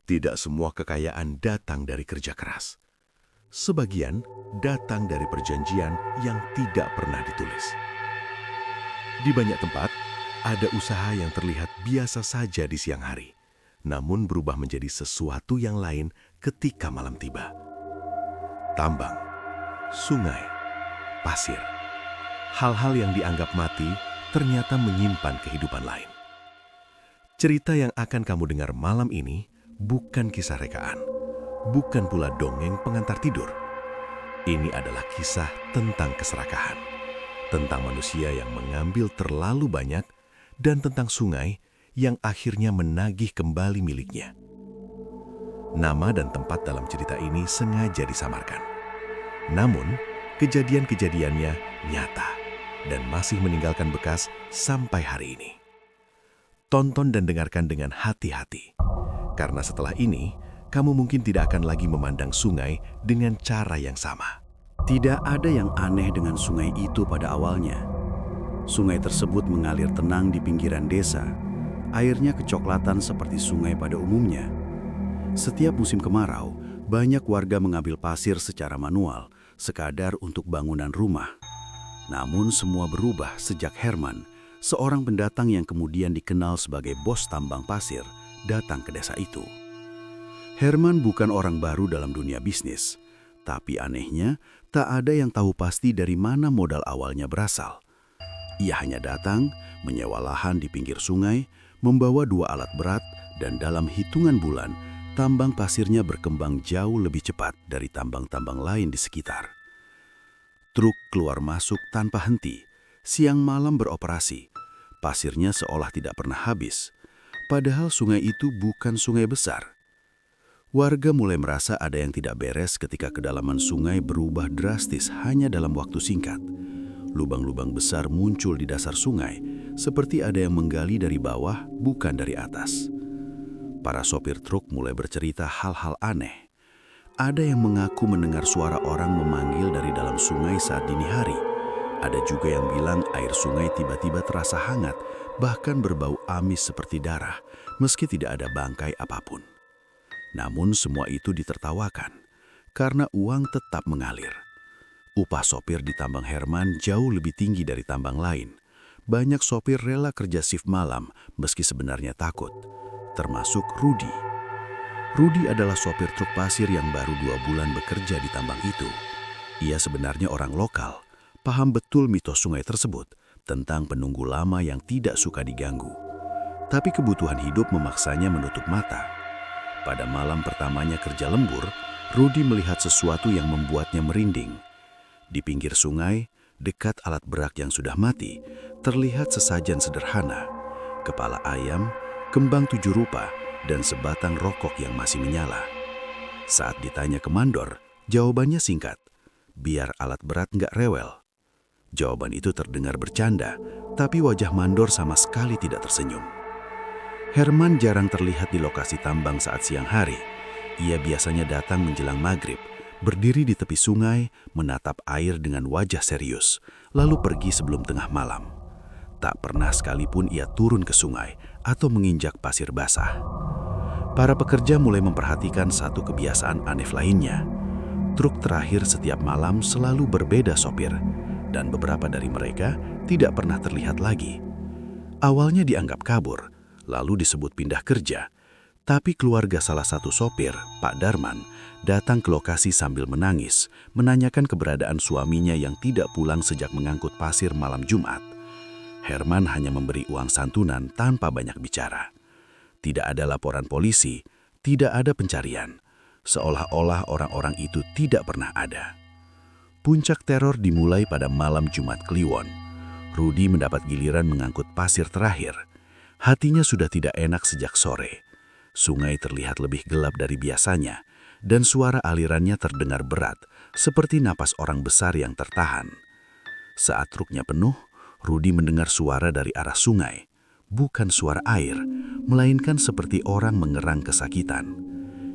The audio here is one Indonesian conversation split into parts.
Tidak semua kekayaan datang dari kerja keras. Sebagian datang dari perjanjian yang tidak pernah ditulis. Di banyak tempat, ada usaha yang terlihat biasa saja di siang hari, namun berubah menjadi sesuatu yang lain ketika malam tiba. Tambang, sungai, pasir. Hal-hal yang dianggap mati ternyata menyimpan kehidupan lain. Cerita yang akan kamu dengar malam ini bukan kisah rekaan, bukan pula dongeng pengantar tidur. Ini adalah kisah tentang keserakahan, tentang manusia yang mengambil terlalu banyak, dan tentang sungai yang akhirnya menagih kembali miliknya. Nama dan tempat dalam cerita ini sengaja disamarkan. Namun, kejadian-kejadiannya nyata dan masih meninggalkan bekas sampai hari ini. Tonton dan dengarkan dengan hati-hati, karena setelah ini, kamu mungkin tidak akan lagi memandang sungai dengan cara yang sama. Tidak ada yang aneh dengan sungai itu pada awalnya. Sungai tersebut mengalir tenang di pinggiran desa. Airnya kecoklatan seperti sungai pada umumnya. Setiap musim kemarau, banyak warga mengambil pasir secara manual, sekadar untuk bangunan rumah. Namun semua berubah sejak Herman, seorang pendatang yang kemudian dikenal sebagai bos tambang pasir, datang ke desa itu. Herman bukan orang baru dalam dunia bisnis, tapi anehnya tak ada yang tahu pasti dari mana modal awalnya berasal. Ia hanya datang, menyewa lahan di pinggir sungai, membawa 2 alat berat, dan dalam hitungan bulan, tambang pasirnya berkembang jauh lebih cepat dari tambang-tambang lain di sekitar. Truk keluar masuk tanpa henti, siang malam beroperasi. Pasirnya seolah tidak pernah habis, padahal sungai itu bukan sungai besar. Warga mulai merasa ada yang tidak beres ketika kedalaman sungai berubah drastis hanya dalam waktu singkat. Lubang-lubang besar muncul di dasar sungai, seperti ada yang menggali dari bawah, bukan dari atas. Para sopir truk mulai bercerita hal-hal aneh. Ada yang mengaku mendengar suara orang memanggil dari dalam sungai saat dini hari. Ada juga yang bilang air sungai tiba-tiba terasa hangat, bahkan berbau amis seperti darah, meski tidak ada bangkai apapun. Namun semua itu ditertawakan, karena uang tetap mengalir. Upah sopir di tambang Herman jauh lebih tinggi dari tambang lain. Banyak sopir rela kerja shift malam, meski sebenarnya takut. Termasuk Rudy. Rudy adalah sopir truk pasir yang baru 2 bulan bekerja di tambang itu. Ia sebenarnya orang lokal, paham betul mitos sungai tersebut tentang penunggu lama yang tidak suka diganggu. Tapi kebutuhan hidup memaksanya menutup mata. Pada malam pertamanya kerja lembur, Rudy melihat sesuatu yang membuatnya merinding. Di pinggir sungai, dekat alat berak yang sudah mati, terlihat sesajen sederhana. Kepala ayam, kembang 7 rupa, dan sebatang rokok yang masih menyala. Saat ditanya ke mandor, jawabannya singkat, biar alat berat nggak rewel. Jawaban itu terdengar bercanda, tapi wajah mandor sama sekali tidak tersenyum. Herman jarang terlihat di lokasi tambang saat siang hari. Ia biasanya datang menjelang maghrib, berdiri di tepi sungai, menatap air dengan wajah serius, lalu pergi sebelum tengah malam. Tak pernah sekalipun ia turun ke sungai atau menginjak pasir basah. Para pekerja mulai memperhatikan satu kebiasaan aneh lainnya. Truk terakhir setiap malam selalu berbeda sopir, dan beberapa dari mereka tidak pernah terlihat lagi. Awalnya dianggap kabur, lalu disebut pindah kerja, tapi keluarga salah satu sopir, Pak Darman, datang ke lokasi sambil menangis, menanyakan keberadaan suaminya yang tidak pulang sejak mengangkut pasir malam Jumat. Herman hanya memberi uang santunan tanpa banyak bicara. Tidak ada laporan polisi, tidak ada pencarian, seolah-olah orang-orang itu tidak pernah ada. Puncak teror dimulai pada malam Jumat Kliwon. Rudy mendapat giliran mengangkut pasir terakhir. Hatinya sudah tidak enak sejak sore. Sungai terlihat lebih gelap dari biasanya, dan suara alirannya terdengar berat, seperti napas orang besar yang tertahan. Saat truknya penuh, Rudy mendengar suara dari arah sungai. Bukan suara air, melainkan seperti orang mengerang kesakitan.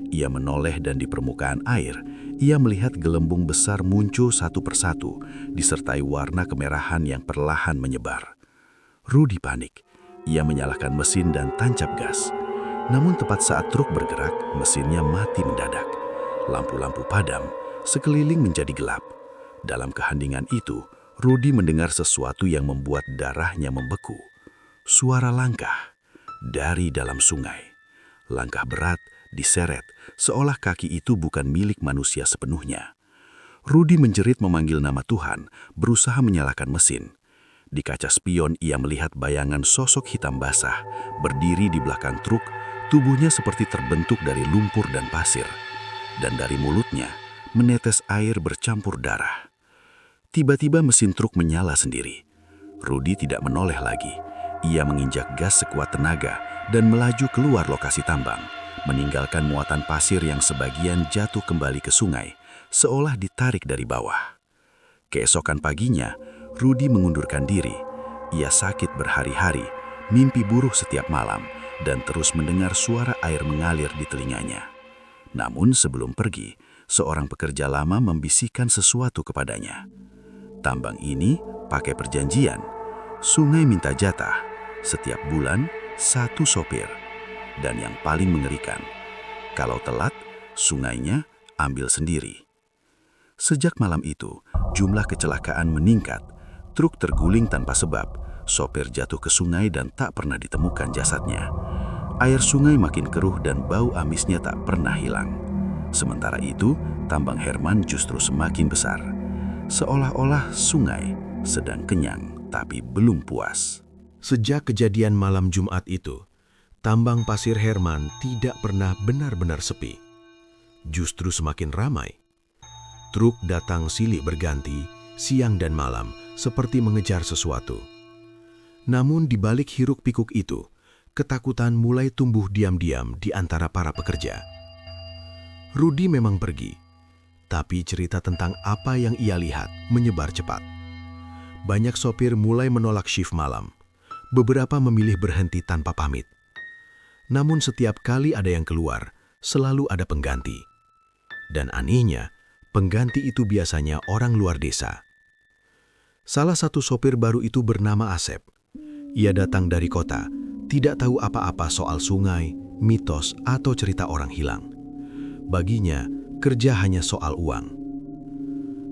Ia menoleh dan di permukaan air, ia melihat gelembung besar muncul satu persatu, disertai warna kemerahan yang perlahan menyebar. Rudy panik. Ia menyalakan mesin dan tancap gas. Namun tepat saat truk bergerak, mesinnya mati mendadak. Lampu-lampu padam, sekeliling menjadi gelap. Dalam keheningan itu, Rudi mendengar sesuatu yang membuat darahnya membeku. Suara langkah dari dalam sungai. Langkah berat, diseret, seolah kaki itu bukan milik manusia sepenuhnya. Rudi menjerit memanggil nama Tuhan, berusaha menyalakan mesin. Di kaca spion ia melihat bayangan sosok hitam basah, berdiri di belakang truk, tubuhnya seperti terbentuk dari lumpur dan pasir. Dan dari mulutnya, menetes air bercampur darah. Tiba-tiba mesin truk menyala sendiri. Rudi tidak menoleh lagi. Ia menginjak gas sekuat tenaga dan melaju keluar lokasi tambang, meninggalkan muatan pasir yang sebagian jatuh kembali ke sungai, seolah ditarik dari bawah. Keesokan paginya, Rudi mengundurkan diri. Ia sakit berhari-hari, mimpi buruk setiap malam, dan terus mendengar suara air mengalir di telinganya. Namun sebelum pergi, seorang pekerja lama membisikkan sesuatu kepadanya. Tambang ini pakai perjanjian. Sungai minta jatah, setiap bulan 1 sopir. Dan yang paling mengerikan, kalau telat, sungainya ambil sendiri. Sejak malam itu, jumlah kecelakaan meningkat. Truk terguling tanpa sebab, sopir jatuh ke sungai dan tak pernah ditemukan jasadnya. Air sungai makin keruh dan bau amisnya tak pernah hilang. Sementara itu, tambang Herman justru semakin besar. Seolah-olah sungai sedang kenyang tapi belum puas. Sejak kejadian malam Jumat itu, tambang pasir Herman tidak pernah benar-benar sepi. Justru semakin ramai. Truk datang silih berganti, siang dan malam, seperti mengejar sesuatu. Namun di balik hiruk-pikuk itu, ketakutan mulai tumbuh diam-diam di antara para pekerja. Rudi memang pergi, tapi cerita tentang apa yang ia lihat menyebar cepat. Banyak sopir mulai menolak shift malam. Beberapa memilih berhenti tanpa pamit. Namun setiap kali ada yang keluar, selalu ada pengganti. Dan anehnya, pengganti itu biasanya orang luar desa. Salah satu sopir baru itu bernama Asep. Ia datang dari kota, tidak tahu apa-apa soal sungai, mitos, atau cerita orang hilang. Baginya, kerja hanya soal uang.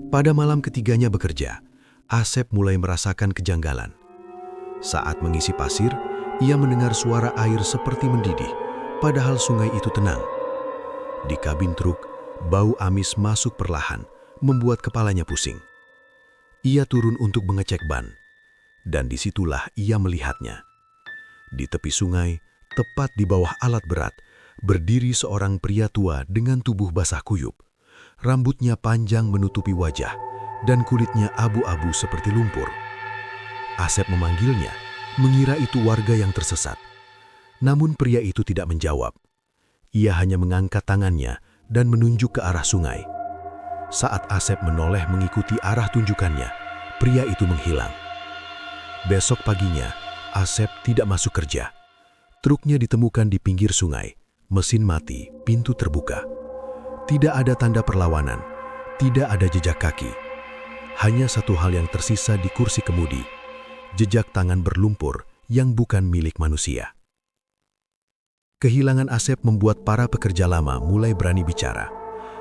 Pada malam ketiganya bekerja, Asep mulai merasakan kejanggalan. Saat mengisi pasir, ia mendengar suara air seperti mendidih, padahal sungai itu tenang. Di kabin truk, bau amis masuk perlahan, membuat kepalanya pusing. Ia turun untuk mengecek ban, dan disitulah ia melihatnya. Di tepi sungai, tepat di bawah alat berat, berdiri seorang pria tua dengan tubuh basah kuyup. Rambutnya panjang menutupi wajah, dan kulitnya abu-abu seperti lumpur. Asep memanggilnya, mengira itu warga yang tersesat. Namun pria itu tidak menjawab. Ia hanya mengangkat tangannya dan menunjuk ke arah sungai. Saat Asep menoleh mengikuti arah tunjukannya, pria itu menghilang. Besok paginya, Asep tidak masuk kerja. Truknya ditemukan di pinggir sungai, mesin mati, pintu terbuka. Tidak ada tanda perlawanan, tidak ada jejak kaki. Hanya satu hal yang tersisa di kursi kemudi, jejak tangan berlumpur yang bukan milik manusia. Kehilangan Asep membuat para pekerja lama mulai berani bicara.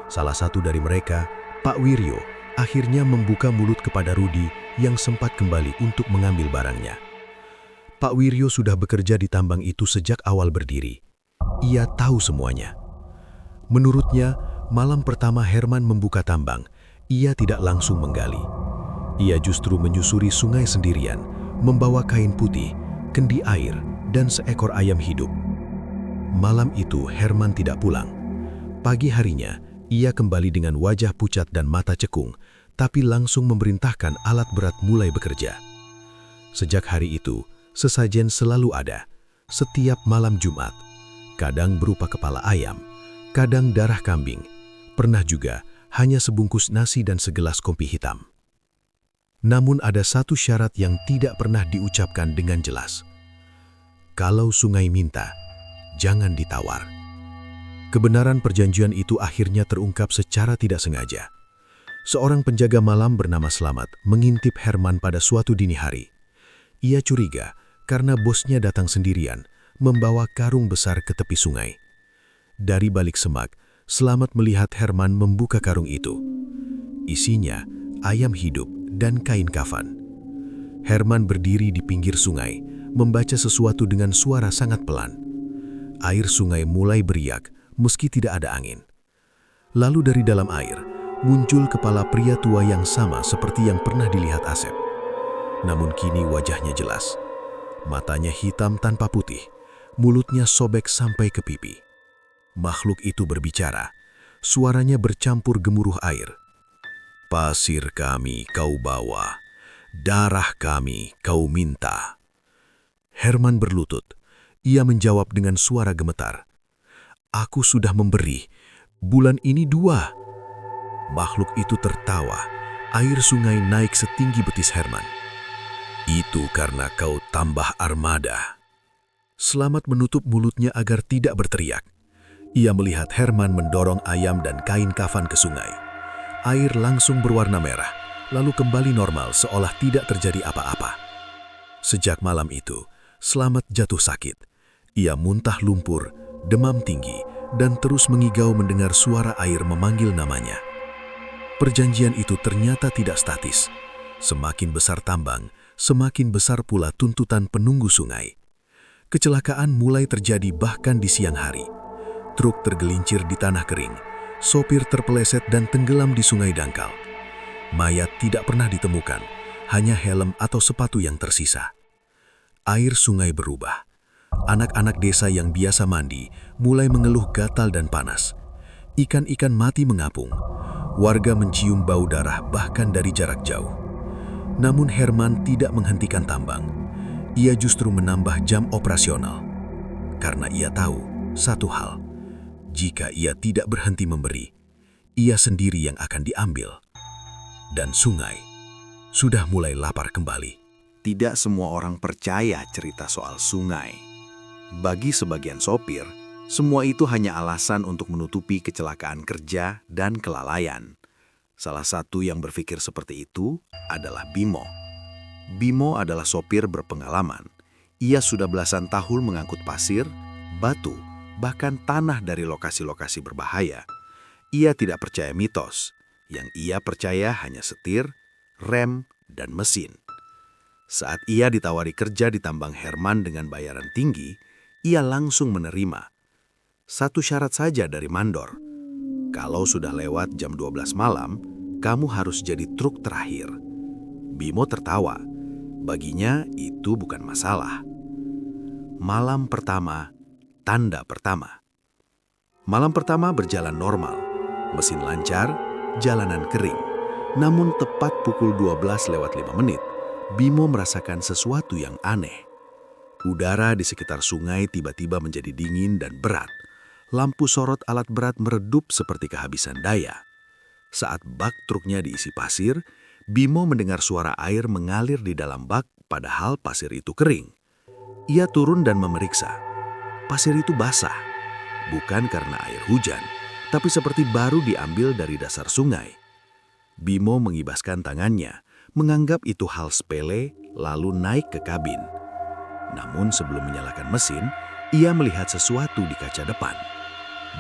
Salah satu dari mereka, Pak Wiryo, akhirnya membuka mulut kepada Rudi yang sempat kembali untuk mengambil barangnya. Pak Wiryo sudah bekerja di tambang itu sejak awal berdiri. Ia tahu semuanya. Menurutnya, malam pertama Herman membuka tambang, ia tidak langsung menggali. Ia justru menyusuri sungai sendirian, membawa kain putih, kendi air, dan seekor ayam hidup. Malam itu Herman tidak pulang. Pagi harinya, ia kembali dengan wajah pucat dan mata cekung, tapi langsung memerintahkan alat berat mulai bekerja. Sejak hari itu, sesajen selalu ada, setiap malam Jumat. Kadang berupa kepala ayam, kadang darah kambing, pernah juga hanya sebungkus nasi dan segelas kopi hitam. Namun ada satu syarat yang tidak pernah diucapkan dengan jelas. Kalau sungai minta, jangan ditawar. Kebenaran perjanjian itu akhirnya terungkap secara tidak sengaja. Seorang penjaga malam bernama Slamet mengintip Herman pada suatu dini hari. Ia curiga karena bosnya datang sendirian, membawa karung besar ke tepi sungai. Dari balik semak, Slamet melihat Herman membuka karung itu. Isinya ayam hidup dan kain kafan. Herman berdiri di pinggir sungai, membaca sesuatu dengan suara sangat pelan. Air sungai mulai beriak meski tidak ada angin. Lalu dari dalam air, muncul kepala pria tua yang sama seperti yang pernah dilihat Asep. Namun kini wajahnya jelas. Matanya hitam tanpa putih, mulutnya sobek sampai ke pipi. Makhluk itu berbicara, suaranya bercampur gemuruh air. Pasir kami kau bawa, darah kami kau minta. Herman berlutut, ia menjawab dengan suara gemetar. Aku sudah memberi, bulan ini 2. Makhluk itu tertawa, air sungai naik setinggi betis Herman. Itu karena kau tambah armada. Slamet menutup mulutnya agar tidak berteriak. Ia melihat Herman mendorong ayam dan kain kafan ke sungai. Air langsung berwarna merah, lalu kembali normal seolah tidak terjadi apa-apa. Sejak malam itu, Slamet jatuh sakit. Ia muntah lumpur, demam tinggi, dan terus mengigau mendengar suara air memanggil namanya. Perjanjian itu ternyata tidak statis. Semakin besar tambang, semakin besar pula tuntutan penunggu sungai. Kecelakaan mulai terjadi bahkan di siang hari. Truk tergelincir di tanah kering, sopir terpeleset dan tenggelam di sungai dangkal. Mayat tidak pernah ditemukan, hanya helm atau sepatu yang tersisa. Air sungai berubah. Anak-anak desa yang biasa mandi mulai mengeluh gatal dan panas. Ikan-ikan mati mengapung. Warga mencium bau darah bahkan dari jarak jauh. Namun Herman tidak menghentikan tambang. Ia justru menambah jam operasional. Karena ia tahu satu hal. Jika ia tidak berhenti memberi, ia sendiri yang akan diambil. Dan sungai sudah mulai lapar kembali. Tidak semua orang percaya cerita soal sungai. Bagi sebagian sopir, semua itu hanya alasan untuk menutupi kecelakaan kerja dan kelalaian. Salah satu yang berpikir seperti itu adalah Bimo. Bimo adalah sopir berpengalaman. Ia sudah belasan tahun mengangkut pasir, batu, bahkan tanah dari lokasi-lokasi berbahaya. Ia tidak percaya mitos. Yang ia percaya hanya setir, rem, dan mesin. Saat ia ditawari kerja di tambang Herman dengan bayaran tinggi, ia langsung menerima. Satu syarat saja dari mandor. Kalau sudah lewat jam 12 malam, kamu harus jadi truk terakhir. Bimo tertawa. Baginya itu bukan masalah. Malam pertama, tanda pertama. Malam pertama berjalan normal. Mesin lancar, jalanan kering. Namun tepat pukul 12:05, Bimo merasakan sesuatu yang aneh. Udara di sekitar sungai tiba-tiba menjadi dingin dan berat. Lampu sorot alat berat meredup seperti kehabisan daya. Saat bak truknya diisi pasir, Bimo mendengar suara air mengalir di dalam bak padahal pasir itu kering. Ia turun dan memeriksa. Pasir itu basah, bukan karena air hujan, tapi seperti baru diambil dari dasar sungai. Bimo mengibaskan tangannya, menganggap itu hal sepele, lalu naik ke kabin. Namun sebelum menyalakan mesin, ia melihat sesuatu di kaca depan.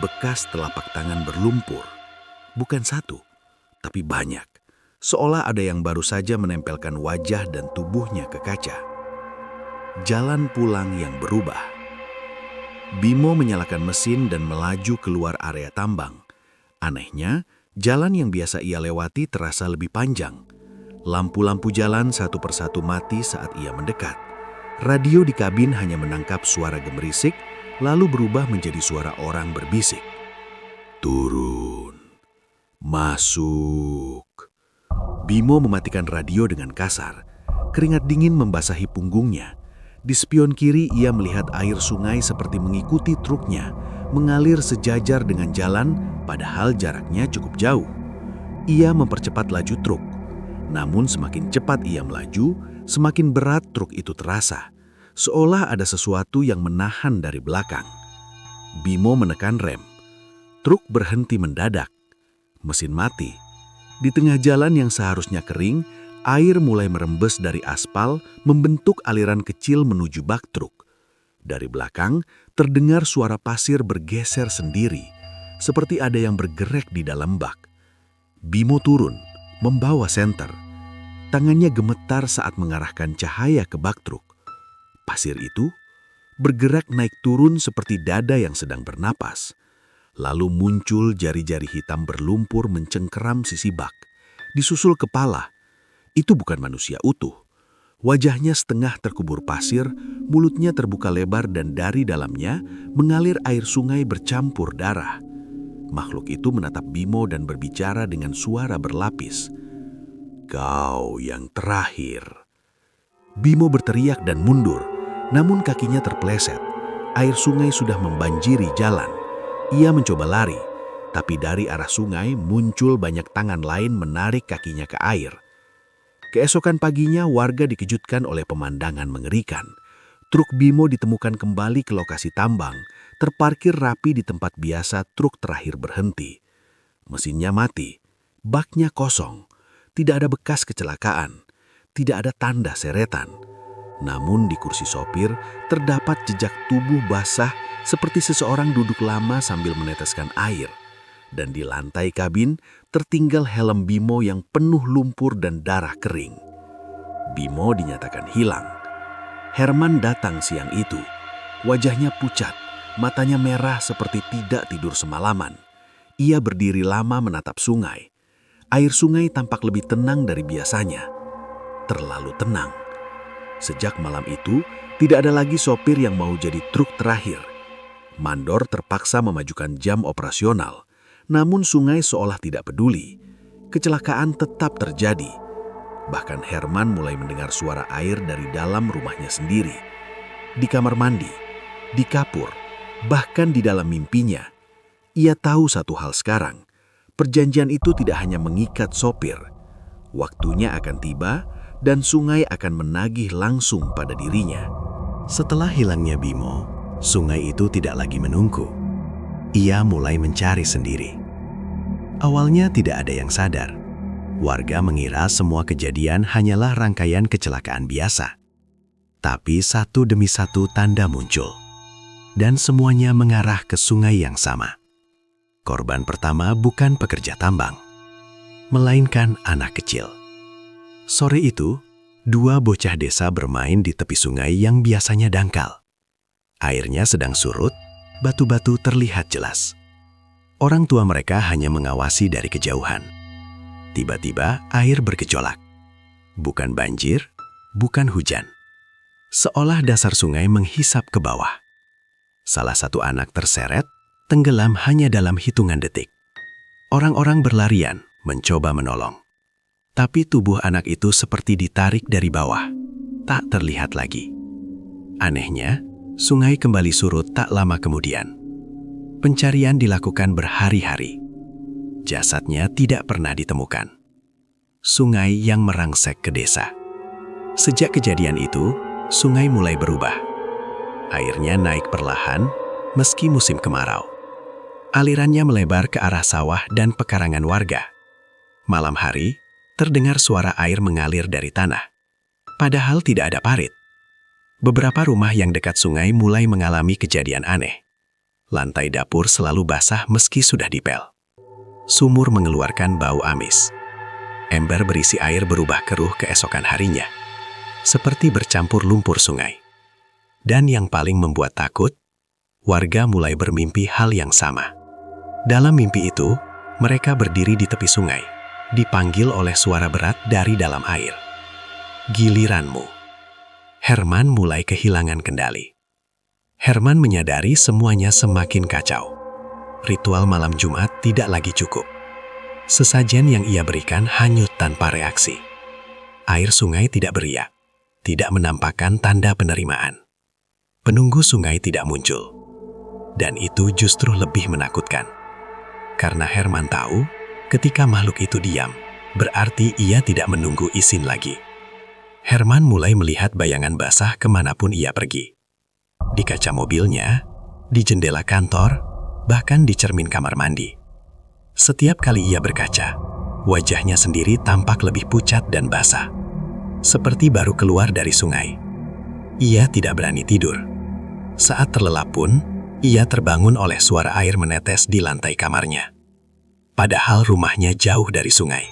Bekas telapak tangan berlumpur. Bukan satu, tapi banyak. Seolah ada yang baru saja menempelkan wajah dan tubuhnya ke kaca. Jalan pulang yang berubah. Bimo menyalakan mesin dan melaju keluar area tambang. Anehnya, jalan yang biasa ia lewati terasa lebih panjang. Lampu-lampu jalan satu persatu mati saat ia mendekat. Radio di kabin hanya menangkap suara gemerisik, lalu berubah menjadi suara orang berbisik. Turun. Masuk. Bimo mematikan radio dengan kasar. Keringat dingin membasahi punggungnya. Di spion kiri ia melihat air sungai seperti mengikuti truknya, mengalir sejajar dengan jalan padahal jaraknya cukup jauh. Ia mempercepat laju truk. Namun semakin cepat ia melaju, semakin berat truk itu terasa. Seolah ada sesuatu yang menahan dari belakang. Bimo menekan rem. Truk berhenti mendadak. Mesin mati. Di tengah jalan yang seharusnya kering, air mulai merembes dari aspal, membentuk aliran kecil menuju bak truk. Dari belakang, terdengar suara pasir bergeser sendiri, seperti ada yang bergerak di dalam bak. Bimo turun, membawa senter. Tangannya gemetar saat mengarahkan cahaya ke bak truk. Pasir itu bergerak naik turun seperti dada yang sedang bernapas. Lalu muncul jari-jari hitam berlumpur mencengkeram sisi bak. Disusul kepala. Itu bukan manusia utuh. Wajahnya setengah terkubur pasir, mulutnya terbuka lebar dan dari dalamnya mengalir air sungai bercampur darah. Makhluk itu menatap Bimo dan berbicara dengan suara berlapis. "Kau yang terakhir." Bimo berteriak dan mundur, namun kakinya terpeleset. Air sungai sudah membanjiri jalan. Ia mencoba lari, tapi dari arah sungai muncul banyak tangan lain menarik kakinya ke air. Keesokan paginya warga dikejutkan oleh pemandangan mengerikan. Truk Bimo ditemukan kembali ke lokasi tambang, terparkir rapi di tempat biasa truk terakhir berhenti. Mesinnya mati, baknya kosong, tidak ada bekas kecelakaan, tidak ada tanda seretan. Namun di kursi sopir terdapat jejak tubuh basah seperti seseorang duduk lama sambil meneteskan air. Dan di lantai kabin tertinggal helm Bimo yang penuh lumpur dan darah kering. Bimo dinyatakan hilang. Herman datang siang itu. Wajahnya pucat, matanya merah seperti tidak tidur semalaman. Ia berdiri lama menatap sungai. Air sungai tampak lebih tenang dari biasanya. Terlalu tenang. Sejak malam itu, tidak ada lagi sopir yang mau jadi truk terakhir. Mandor terpaksa memajukan jam operasional, namun sungai seolah tidak peduli. Kecelakaan tetap terjadi. Bahkan Herman mulai mendengar suara air dari dalam rumahnya sendiri. Di kamar mandi, di kapur, bahkan di dalam mimpinya. Ia tahu satu hal sekarang, perjanjian itu tidak hanya mengikat sopir. Waktunya akan tiba dan sungai akan menagih langsung pada dirinya. Setelah hilangnya Bimo, sungai itu tidak lagi menunggu. Ia mulai mencari sendiri. Awalnya tidak ada yang sadar. Warga mengira semua kejadian hanyalah rangkaian kecelakaan biasa. Tapi satu demi satu tanda muncul. Dan semuanya mengarah ke sungai yang sama. Korban pertama bukan pekerja tambang, melainkan anak kecil. Sore itu, dua bocah desa bermain di tepi sungai yang biasanya dangkal. Airnya sedang surut, batu-batu terlihat jelas. Orang tua mereka hanya mengawasi dari kejauhan. Tiba-tiba air bergejolak. Bukan banjir, bukan hujan. Seolah dasar sungai menghisap ke bawah. Salah satu anak terseret, tenggelam hanya dalam hitungan detik. Orang-orang berlarian, mencoba menolong. Tapi tubuh anak itu seperti ditarik dari bawah, tak terlihat lagi. Anehnya, sungai kembali surut tak lama kemudian. Pencarian dilakukan berhari-hari. Jasadnya tidak pernah ditemukan. Sungai yang merangsek ke desa. Sejak kejadian itu, sungai mulai berubah. Airnya naik perlahan, meski musim kemarau. Alirannya melebar ke arah sawah dan pekarangan warga. Malam hari, terdengar suara air mengalir dari tanah. Padahal tidak ada parit. Beberapa rumah yang dekat sungai mulai mengalami kejadian aneh. Lantai dapur selalu basah meski sudah dipel. Sumur mengeluarkan bau amis. Ember berisi air berubah keruh keesokan harinya, seperti bercampur lumpur sungai. Dan yang paling membuat takut, warga mulai bermimpi hal yang sama. Dalam mimpi itu, mereka berdiri di tepi sungai, dipanggil oleh suara berat dari dalam air. "Giliranmu." Herman mulai kehilangan kendali. Herman menyadari semuanya semakin kacau. Ritual malam Jumat tidak lagi cukup. Sesajen yang ia berikan hanyut tanpa reaksi. Air sungai tidak beriak, tidak menampakkan tanda penerimaan. Penunggu sungai tidak muncul. Dan itu justru lebih menakutkan. Karena Herman tahu, ketika makhluk itu diam, berarti ia tidak menunggu izin lagi. Herman mulai melihat bayangan basah kemanapun ia pergi. Di kaca mobilnya, di jendela kantor, bahkan di cermin kamar mandi. Setiap kali ia berkaca, wajahnya sendiri tampak lebih pucat dan basah. Seperti baru keluar dari sungai. Ia tidak berani tidur. Saat terlelap pun, ia terbangun oleh suara air menetes di lantai kamarnya. Padahal rumahnya jauh dari sungai.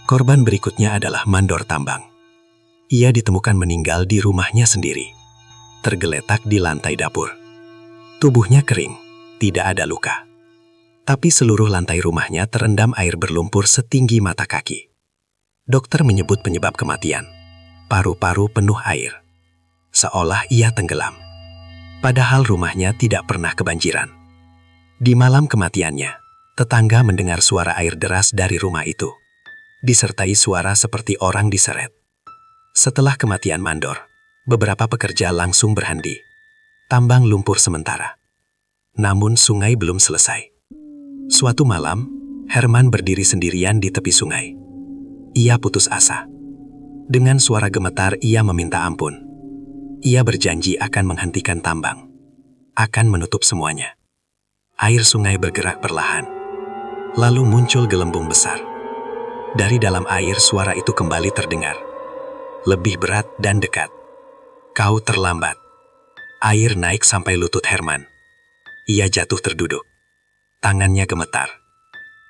Korban berikutnya adalah mandor tambang. Ia ditemukan meninggal di rumahnya sendiri, tergeletak di lantai dapur. Tubuhnya kering, tidak ada luka. Tapi seluruh lantai rumahnya terendam air berlumpur setinggi mata kaki. Dokter menyebut penyebab kematian, paru-paru penuh air. Seolah ia tenggelam. Padahal rumahnya tidak pernah kebanjiran. Di malam kematiannya, tetangga mendengar suara air deras dari rumah itu, disertai suara seperti orang diseret. Setelah kematian mandor, beberapa pekerja langsung berhenti. Tambang lumpur sementara. Namun sungai belum selesai. Suatu malam, Herman berdiri sendirian di tepi sungai. Ia putus asa. Dengan suara gemetar ia meminta ampun. Ia berjanji akan menghentikan tambang, akan menutup semuanya. Air sungai bergerak perlahan. Lalu muncul gelembung besar. Dari dalam air suara itu kembali terdengar. Lebih berat dan dekat. Kau terlambat. Air naik sampai lutut Herman. Ia jatuh terduduk. Tangannya gemetar.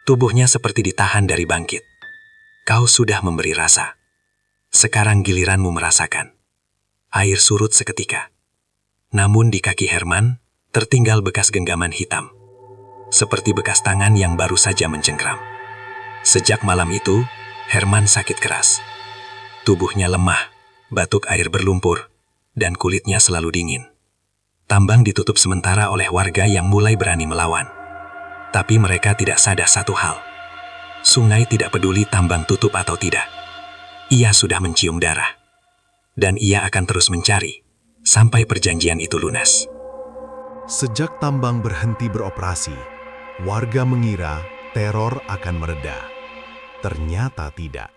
Tubuhnya seperti ditahan dari bangkit. Kau sudah memberi rasa. Sekarang giliranmu merasakan. Air surut seketika. Namun di kaki Herman, tertinggal bekas genggaman hitam. Seperti bekas tangan yang baru saja mencengkram. Sejak malam itu, Herman sakit keras. Tubuhnya lemah, batuk air berlumpur, dan kulitnya selalu dingin. Tambang ditutup sementara oleh warga yang mulai berani melawan. Tapi mereka tidak sadar satu hal. Sungai tidak peduli tambang tutup atau tidak. Ia sudah mencium darah. Dan ia akan terus mencari, sampai perjanjian itu lunas. Sejak tambang berhenti beroperasi, warga mengira teror akan mereda. Ternyata tidak.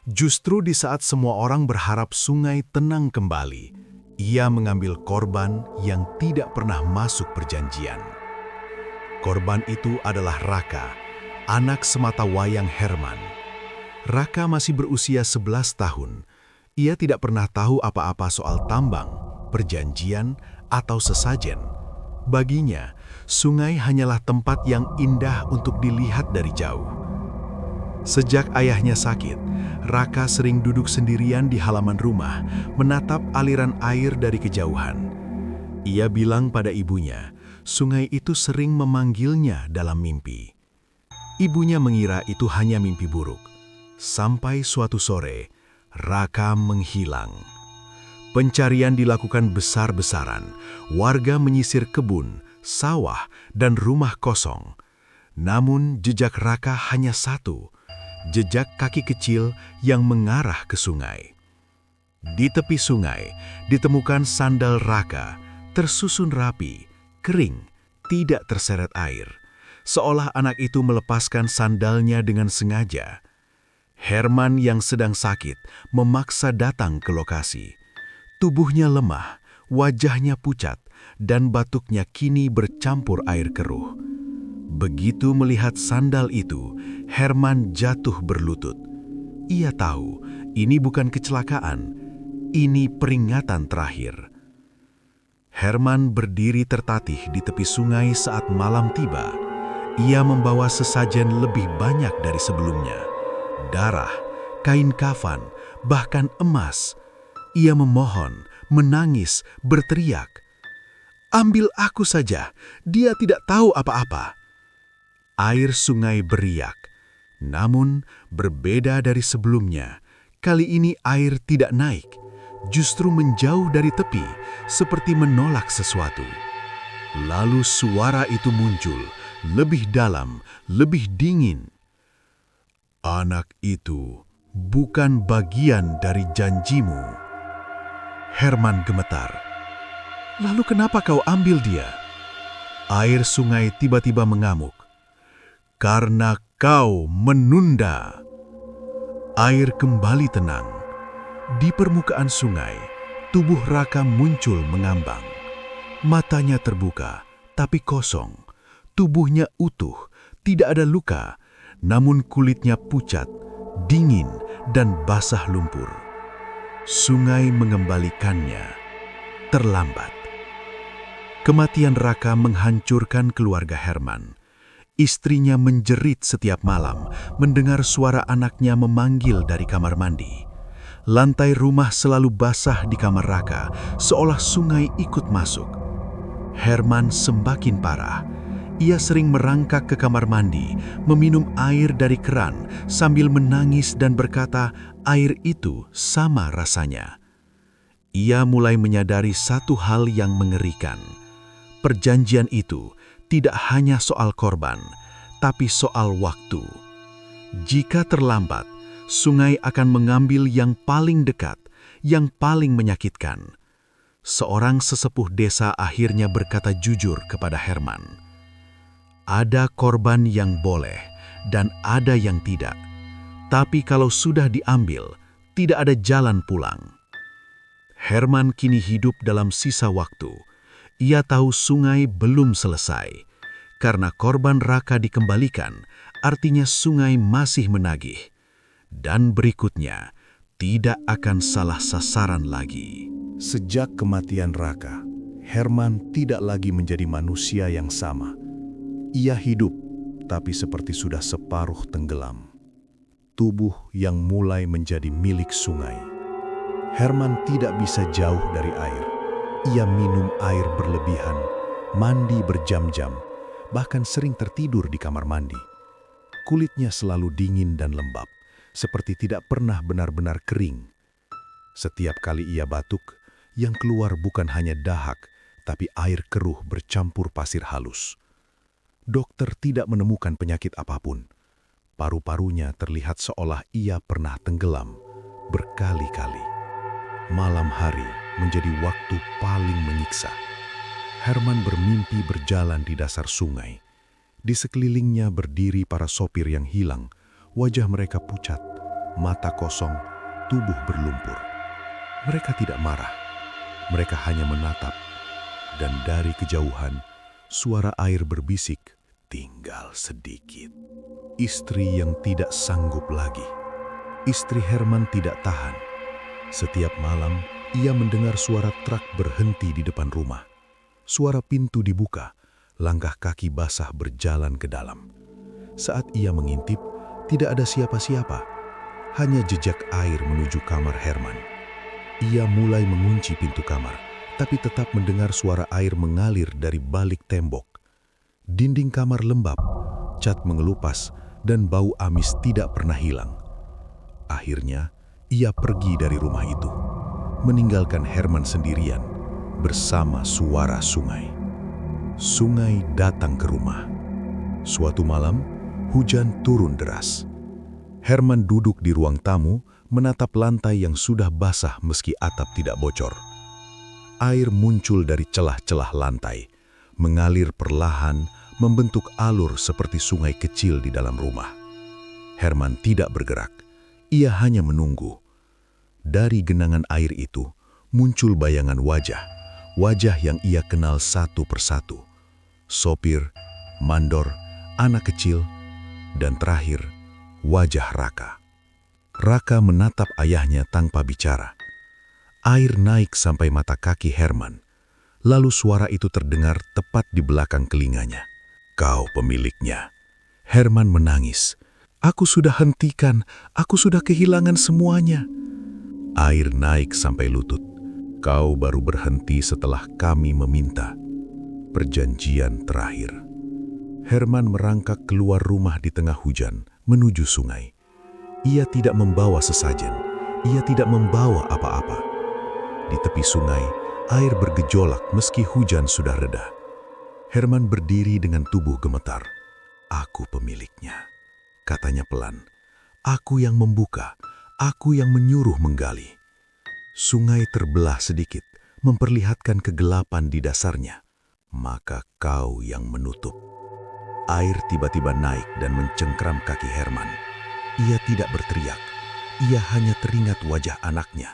Justru di saat semua orang berharap sungai tenang kembali, ia mengambil korban yang tidak pernah masuk perjanjian. Korban itu adalah Raka, anak sematawayang Herman. Raka masih berusia 11 tahun. Ia tidak pernah tahu apa-apa soal tambang, perjanjian, atau sesajen. Baginya, sungai hanyalah tempat yang indah untuk dilihat dari jauh. Sejak ayahnya sakit, Raka sering duduk sendirian di halaman rumah, menatap aliran air dari kejauhan. Ia bilang pada ibunya, sungai itu sering memanggilnya dalam mimpi. Ibunya mengira itu hanya mimpi buruk. Sampai suatu sore, Raka menghilang. Pencarian dilakukan besar-besaran. Warga menyisir kebun, sawah, dan rumah kosong. Namun jejak Raka hanya satu, jejak kaki kecil yang mengarah ke sungai. Di tepi sungai, ditemukan sandal Raka, tersusun rapi, kering, tidak terseret air. Seolah anak itu melepaskan sandalnya dengan sengaja. Herman yang sedang sakit memaksa datang ke lokasi. Tubuhnya lemah, wajahnya pucat, dan batuknya kini bercampur air keruh. Begitu melihat sandal itu, Herman jatuh berlutut. Ia tahu ini bukan kecelakaan, ini peringatan terakhir. Herman berdiri tertatih di tepi sungai saat malam tiba. Ia membawa sesajen lebih banyak dari sebelumnya. Darah, kain kafan, bahkan emas. Ia memohon, menangis, berteriak, "Ambil aku saja, dia tidak tahu apa-apa." Air sungai beriak, namun berbeda dari sebelumnya. Kali ini air tidak naik, justru menjauh dari tepi, seperti menolak sesuatu. Lalu suara itu muncul, lebih dalam, lebih dingin. "Anak itu bukan bagian dari janjimu." Herman gemetar. "Lalu kenapa kau ambil dia?" Air sungai tiba-tiba mengamuk. "Karena kau menunda." Air kembali tenang. Di permukaan sungai, tubuh Raka muncul mengambang. Matanya terbuka, tapi kosong. Tubuhnya utuh, tidak ada luka, namun kulitnya pucat, dingin, dan basah lumpur. Sungai mengembalikannya terlambat. Kematian Raka menghancurkan keluarga Herman. Istrinya menjerit setiap malam mendengar suara anaknya memanggil dari kamar mandi. Lantai rumah selalu basah di kamar Raka, seolah sungai ikut masuk. Herman semakin parah. Ia sering merangkak ke kamar mandi, meminum air dari keran sambil menangis dan berkata air itu sama rasanya. Ia mulai menyadari satu hal yang mengerikan. Perjanjian itu tidak hanya soal korban, tapi soal waktu. Jika terlambat, sungai akan mengambil yang paling dekat, yang paling menyakitkan. Seorang sesepuh desa akhirnya berkata jujur kepada Herman. Ada korban yang boleh dan ada yang tidak. Tapi kalau sudah diambil, tidak ada jalan pulang. Herman kini hidup dalam sisa waktu. Ia tahu sungai belum selesai. Karena korban Raka dikembalikan, artinya sungai masih menagih. Dan berikutnya, tidak akan salah sasaran lagi. Sejak kematian Raka, Herman tidak lagi menjadi manusia yang sama. Ia hidup, tapi seperti sudah separuh tenggelam. Tubuh yang mulai menjadi milik sungai. Herman tidak bisa jauh dari air. Ia minum air berlebihan, mandi berjam-jam, bahkan sering tertidur di kamar mandi. Kulitnya selalu dingin dan lembab, seperti tidak pernah benar-benar kering. Setiap kali ia batuk, yang keluar bukan hanya dahak, tapi air keruh bercampur pasir halus. Dokter tidak menemukan penyakit apapun. Paru-parunya terlihat seolah ia pernah tenggelam berkali-kali. Malam hari menjadi waktu paling menyiksa. Herman bermimpi berjalan di dasar sungai. Di sekelilingnya berdiri para sopir yang hilang. Wajah mereka pucat, mata kosong, tubuh berlumpur. Mereka tidak marah. Mereka hanya menatap. Dan dari kejauhan, suara air berbisik, tinggal sedikit. Istri yang tidak sanggup lagi. Istri Herman tidak tahan. Setiap malam, ia mendengar suara truk berhenti di depan rumah. Suara pintu dibuka, langkah kaki basah berjalan ke dalam. Saat ia mengintip, tidak ada siapa-siapa. Hanya jejak air menuju kamar Herman. Ia mulai mengunci pintu kamar, tapi tetap mendengar suara air mengalir dari balik tembok. Dinding kamar lembab, cat mengelupas, dan bau amis tidak pernah hilang. Akhirnya, ia pergi dari rumah itu, meninggalkan Herman sendirian bersama suara sungai. Sungai datang ke rumah. Suatu malam, hujan turun deras. Herman duduk di ruang tamu, menatap lantai yang sudah basah meski atap tidak bocor. Air muncul dari celah-celah lantai, mengalir perlahan, membentuk alur seperti sungai kecil di dalam rumah. Herman tidak bergerak, ia hanya menunggu. Dari genangan air itu, muncul bayangan wajah yang ia kenal satu persatu. Sopir, mandor, anak kecil, dan terakhir, wajah Raka. Raka menatap ayahnya tanpa bicara. Air naik sampai mata kaki Herman. Lalu suara itu terdengar tepat di belakang telinganya. Kau pemiliknya. Herman menangis. Aku sudah hentikan, aku sudah kehilangan semuanya. Air naik sampai lutut. Kau baru berhenti setelah kami meminta. Perjanjian terakhir. Herman merangkak keluar rumah di tengah hujan, menuju sungai. Ia tidak membawa sesajen, ia tidak membawa apa-apa. Di tepi sungai, air bergejolak meski hujan sudah reda. Herman berdiri dengan tubuh gemetar. Aku pemiliknya, katanya pelan. Aku yang membuka, aku yang menyuruh menggali. Sungai terbelah sedikit, memperlihatkan kegelapan di dasarnya. Maka kau yang menutup. Air tiba-tiba naik dan mencengkram kaki Herman. Ia tidak berteriak, ia hanya teringat wajah anaknya.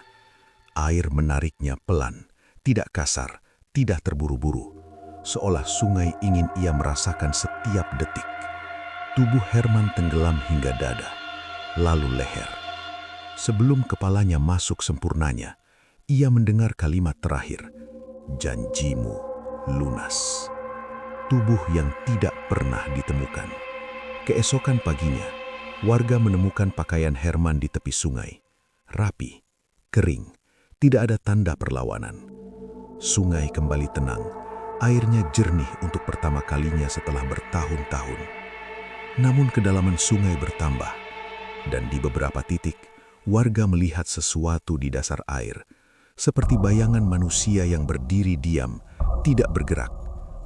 Air menariknya pelan, tidak kasar, tidak terburu-buru. Seolah sungai ingin ia merasakan setiap detik. Tubuh Herman tenggelam hingga dada, lalu leher. Sebelum kepalanya masuk sempurnanya, ia mendengar kalimat terakhir. Janjimu, lunas. Tubuh yang tidak pernah ditemukan. Keesokan paginya, warga menemukan pakaian Herman di tepi sungai. Rapi, kering, tidak ada tanda perlawanan. Sungai kembali tenang, airnya jernih untuk pertama kalinya setelah bertahun-tahun. Namun kedalaman sungai bertambah, dan di beberapa titik, warga melihat sesuatu di dasar air, seperti bayangan manusia yang berdiri diam, tidak bergerak,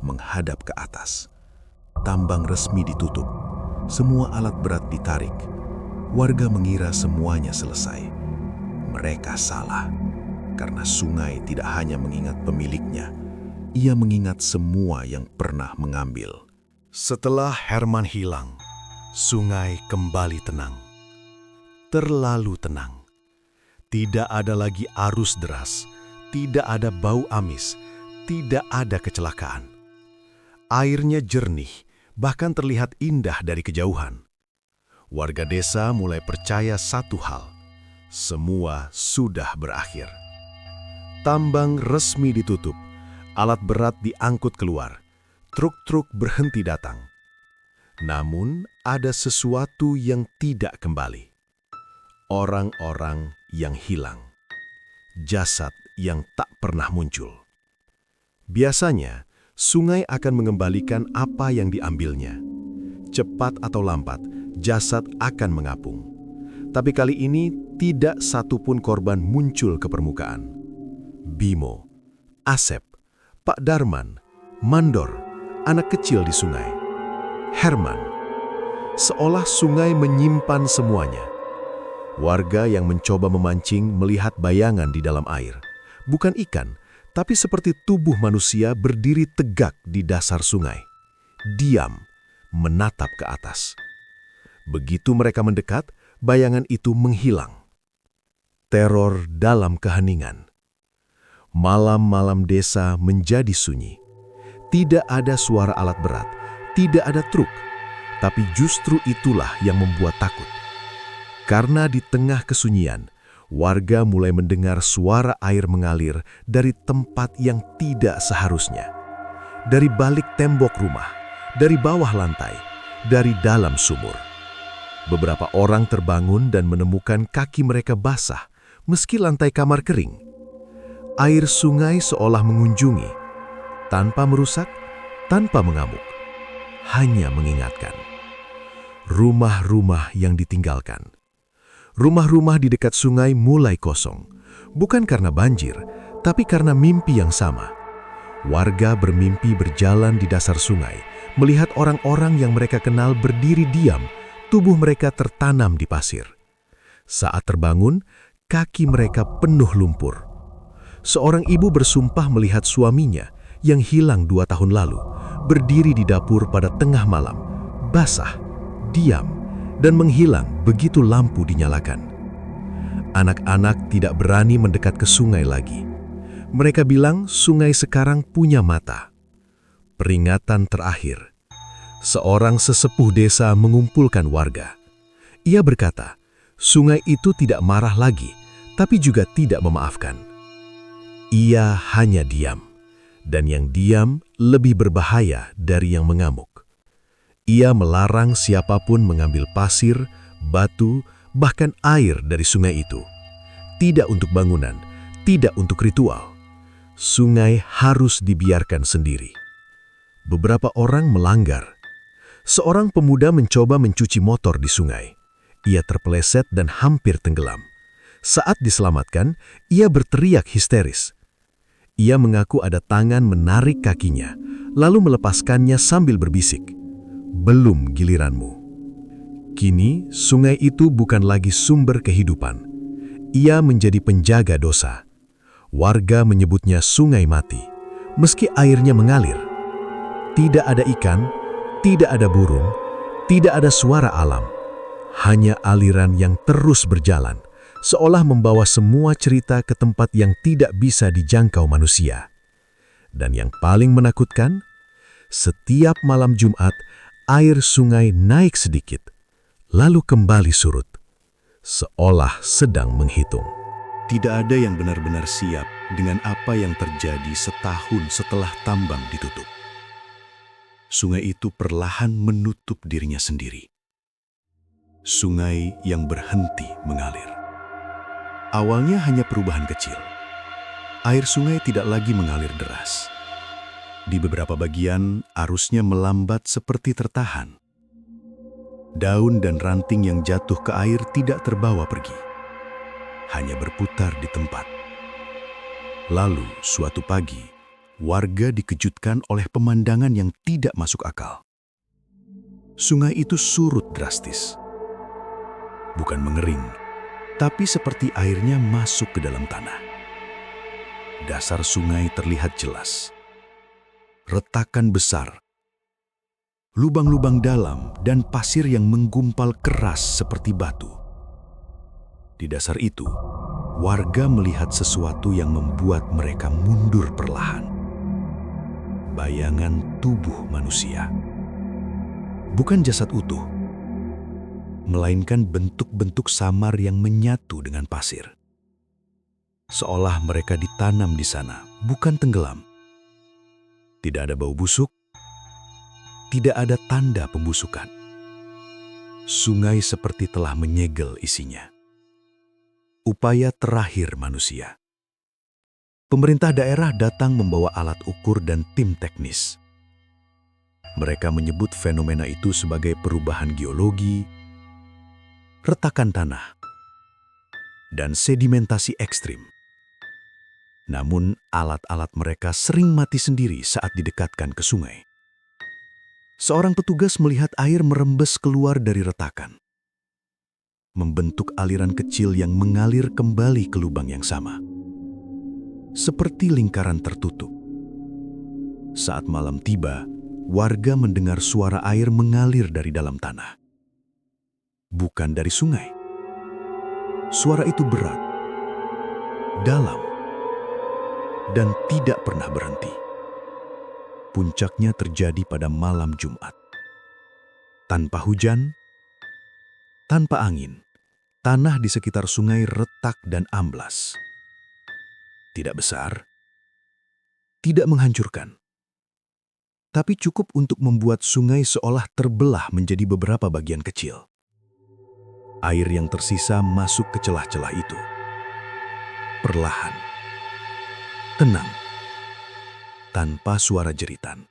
menghadap ke atas. Tambang resmi ditutup, semua alat berat ditarik. Warga mengira semuanya selesai. Mereka salah, karena sungai tidak hanya mengingat pemiliknya, ia mengingat semua yang pernah mengambil. Setelah Herman hilang, sungai kembali tenang. Terlalu tenang. Tidak ada lagi arus deras, tidak ada bau amis, tidak ada kecelakaan. Airnya jernih, bahkan terlihat indah dari kejauhan. Warga desa mulai percaya satu hal, semua sudah berakhir. Tambang resmi ditutup, alat berat diangkut keluar, truk-truk berhenti datang. Namun ada sesuatu yang tidak kembali. Orang-orang yang hilang. Jasad yang tak pernah muncul. Biasanya, sungai akan mengembalikan apa yang diambilnya. Cepat atau lambat, jasad akan mengapung. Tapi kali ini tidak satupun korban muncul ke permukaan. Bimo, Asep, Pak Darman, Mandor, anak kecil di sungai. Herman, seolah sungai menyimpan semuanya. Warga yang mencoba memancing melihat bayangan di dalam air. Bukan ikan, tapi seperti tubuh manusia berdiri tegak di dasar sungai. Diam, menatap ke atas. Begitu mereka mendekat, bayangan itu menghilang. Teror dalam keheningan. Malam-malam desa menjadi sunyi. Tidak ada suara alat berat, tidak ada truk, tapi justru itulah yang membuat takut. Karena di tengah kesunyian, warga mulai mendengar suara air mengalir dari tempat yang tidak seharusnya. Dari balik tembok rumah, dari bawah lantai, dari dalam sumur. Beberapa orang terbangun dan menemukan kaki mereka basah, meski lantai kamar kering. Air sungai seolah mengunjungi, tanpa merusak, tanpa mengamuk, hanya mengingatkan. Rumah-rumah yang ditinggalkan. Rumah-rumah di dekat sungai mulai kosong, bukan karena banjir, tapi karena mimpi yang sama. Warga bermimpi berjalan di dasar sungai, melihat orang-orang yang mereka kenal berdiri diam, tubuh mereka tertanam di pasir. Saat terbangun, kaki mereka penuh lumpur. Seorang ibu bersumpah melihat suaminya yang hilang 2 tahun lalu, berdiri di dapur pada tengah malam, basah, diam, dan menghilang begitu lampu dinyalakan. Anak-anak tidak berani mendekat ke sungai lagi. Mereka bilang sungai sekarang punya mata. Peringatan terakhir. Seorang sesepuh desa mengumpulkan warga. Ia berkata, sungai itu tidak marah lagi, tapi juga tidak memaafkan. Ia hanya diam, dan yang diam lebih berbahaya dari yang mengamuk. Ia melarang siapapun mengambil pasir, batu, bahkan air dari sungai itu. Tidak untuk bangunan, tidak untuk ritual. Sungai harus dibiarkan sendiri. Beberapa orang melanggar. Seorang pemuda mencoba mencuci motor di sungai. Ia terpeleset dan hampir tenggelam. Saat diselamatkan, ia berteriak histeris. Ia mengaku ada tangan menarik kakinya, lalu melepaskannya sambil berbisik. Belum giliranmu. Kini, sungai itu bukan lagi sumber kehidupan. Ia menjadi penjaga dosa. Warga menyebutnya sungai mati, meski airnya mengalir. Tidak ada ikan, tidak ada burung, tidak ada suara alam. Hanya aliran yang terus berjalan, seolah membawa semua cerita ke tempat yang tidak bisa dijangkau manusia. Dan yang paling menakutkan, setiap malam Jumat, air sungai naik sedikit, lalu kembali surut, seolah sedang menghitung. Tidak ada yang benar-benar siap dengan apa yang terjadi setahun setelah tambang ditutup. Sungai itu perlahan menutup dirinya sendiri. Sungai yang berhenti mengalir. Awalnya hanya perubahan kecil. Air sungai tidak lagi mengalir deras. Di beberapa bagian, arusnya melambat seperti tertahan. Daun dan ranting yang jatuh ke air tidak terbawa pergi, hanya berputar di tempat. Lalu, suatu pagi, warga dikejutkan oleh pemandangan yang tidak masuk akal. Sungai itu surut drastis. Bukan mengering, tapi seperti airnya masuk ke dalam tanah. Dasar sungai terlihat jelas. Retakan besar, lubang-lubang dalam, dan pasir yang menggumpal keras seperti batu. Di dasar itu, warga melihat sesuatu yang membuat mereka mundur perlahan. Bayangan tubuh manusia. Bukan jasad utuh, melainkan bentuk-bentuk samar yang menyatu dengan pasir. Seolah mereka ditanam di sana, bukan tenggelam. Tidak ada bau busuk, tidak ada tanda pembusukan. Sungai seperti telah menyegel isinya. Upaya terakhir manusia. Pemerintah daerah datang membawa alat ukur dan tim teknis. Mereka menyebut fenomena itu sebagai perubahan geologi, retakan tanah, dan sedimentasi ekstrim. Namun, alat-alat mereka sering mati sendiri saat didekatkan ke sungai. Seorang petugas melihat air merembes keluar dari retakan, membentuk aliran kecil yang mengalir kembali ke lubang yang sama, seperti lingkaran tertutup. Saat malam tiba, warga mendengar suara air mengalir dari dalam tanah. Bukan dari sungai. Suara itu berat, dalam, dan tidak pernah berhenti. Puncaknya terjadi pada malam Jumat. Tanpa hujan, tanpa angin, tanah di sekitar sungai retak dan amblas. Tidak besar, tidak menghancurkan, tapi cukup untuk membuat sungai seolah terbelah menjadi beberapa bagian kecil. Air yang tersisa masuk ke celah-celah itu. Perlahan, tenang, tanpa suara jeritan.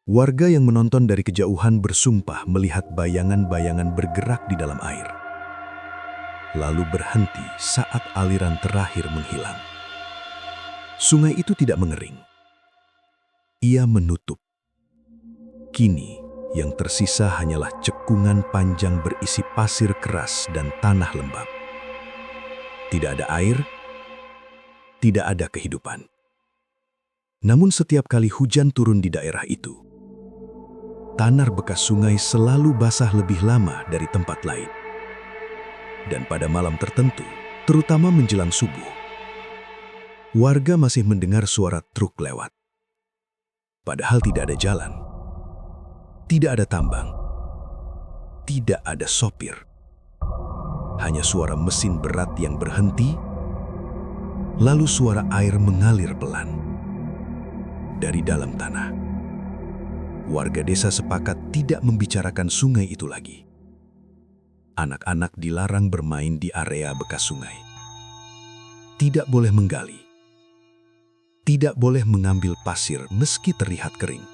Warga yang menonton dari kejauhan bersumpah melihat bayangan-bayangan bergerak di dalam air, lalu berhenti saat aliran terakhir menghilang. Sungai itu tidak mengering. Ia menutup. Kini, yang tersisa hanyalah cekungan panjang berisi pasir keras dan tanah lembab. Tidak ada air, tidak ada kehidupan. Namun setiap kali hujan turun di daerah itu, tanah bekas sungai selalu basah lebih lama dari tempat lain. Dan pada malam tertentu, terutama menjelang subuh, warga masih mendengar suara truk lewat. Padahal tidak ada jalan, tidak ada tambang, tidak ada sopir. Hanya suara mesin berat yang berhenti, lalu suara air mengalir pelan dari dalam tanah. Warga desa sepakat tidak membicarakan sungai itu lagi. Anak-anak dilarang bermain di area bekas sungai. Tidak boleh menggali. Tidak boleh mengambil pasir meski terlihat kering.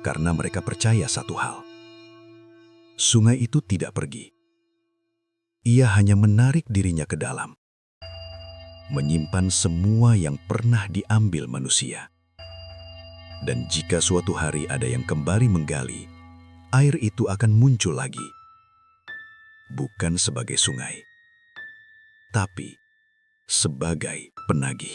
Karena mereka percaya satu hal. Sungai itu tidak pergi. Ia hanya menarik dirinya ke dalam. Menyimpan semua yang pernah diambil manusia. Dan jika suatu hari ada yang kembali menggali, air itu akan muncul lagi. Bukan sebagai sungai, tapi sebagai penagih.